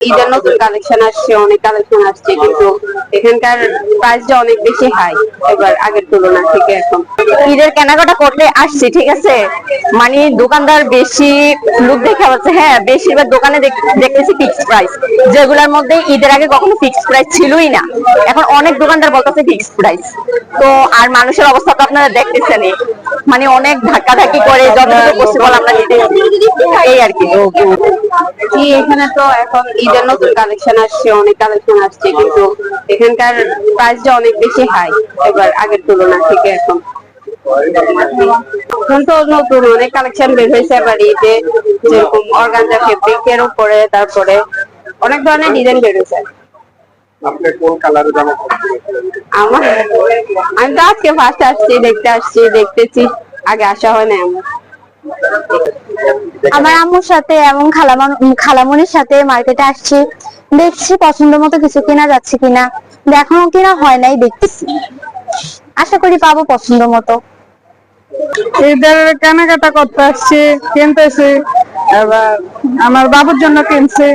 ঈদের নতুন কালেকশন আসছে, অনেক কালেকশন আসছে, কিন্তু এখানকার প্রাইসটা অনেক বেশি হাই এবার আগের তুলনা থেকে। এখন ঈদের কেনাকাটা করতে আসছি, ঠিক আছে, মানে দোকানদার বেশি লোক দেখে বলছে, হ্যাঁ বেশিরভাগ দোকানে দেখতেছি ফিক্সড প্রাইস, যেগুলোর মধ্যে ঈদের আগে কখনো ফিক্সড প্রাইস ছিলই না। এখন অনেক দোকানদার বলতেছে ফিক্সড প্রাইস। তো আর মানুষের অবস্থা তো আপনারা দেখতেছেন, মানে অনেক ধাক্কাধাক্কি করে যতটুকু পসিবল আমরা নিতেছি, এই আর কি। কি এখানে তো এখন ঈদের নতুন কালেকশন আসছে, অনেক কালেকশন আসছে, কিন্তু এখানকার প্রাইসটা অনেক বেশি হাই এবার আগের তুলনা থেকে। এখন এখন তো নতুন অনেক কালেকশন বের হয়েছে এবার ঈদে, যেরকম অর্গানজা ফেব্রিকের উপরে, তারপরে অনেক ধরনের ডিজাইন বের হয়েছে। আপনি কোন কালারের জামা পরছেন? আমার আমি তো আজকে ফার্স্ট আসছি, দেখতেছি, আগে আসা হয় না আমার। আমার আম্মুর সাথে এবং খালামনির সাথে মার্কেটে আসছি, দেখছি পছন্দ মতো কিছু কেনা যাচ্ছে কিনা, এখনো কিনা হয় নাই, দেখতেছি, আশা করি পাবো পছন্দ মতো। ঈদের কেনাকাটা করতে আসছি, কিনতেছি, এবার আমার বাবুর জন্য কিনছি।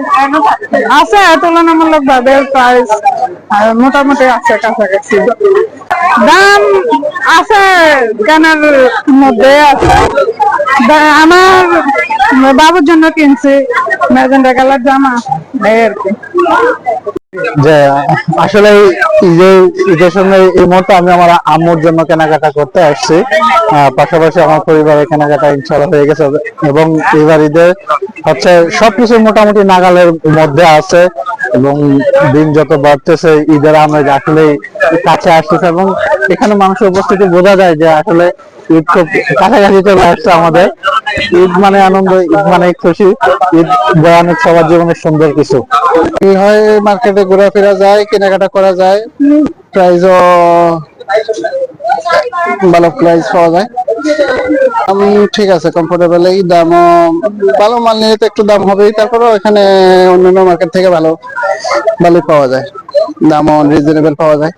আছে তুলনামূলক ভাবে প্রাইস মোটামুটি আছে, কাছাকাছি দাম আছে, কেনার মধ্যে আছে। আমার বাবুর জন্য কিনছি ম্যাজেন্টা কালার জামা, এই আর কি। যে আসলে ঈদের সময় এই মুহূর্তে আমি আমার আম্মুর জন্য কেনাকাটা করতে আসছি, পাশাপাশি আমার পরিবারের কেনাকাটা ইনশাআল্লাহ হয়ে গেছে, এবং এবার ঈদের হচ্ছে সবকিছু মোটামুটি নাগালের মধ্যে আছে, এবং দিন যত বাড়তেছে ঈদের আমেজ আসলে কাছে আসতেছে, এবং এখানে মানুষের উপস্থিতি বোঝা যায় যে আসলে ঈদ খুব কাছাকাছি চলে আসছে আমাদের। ঈদ মানে আনন্দ, ঈদ মানে খুশি, ঈদ বয়ান সবার জীবনে সুন্দর কিছু। এই হয় মার্কেটে ঘোরাফেরা যায়, কেনাকাটা করা যায়, প্রাইসও ভালো প্রাইস পাওয়া যায়, ঠিক আছে, কমফোর্টেবল। এই দামও ভালো মাল নিলে তো একটু দাম হবেই, তারপরেও এখানে অন্যান্য মার্কেট থেকে ভালোই পাওয়া যায়, দামও রিজনেবল পাওয়া যায়।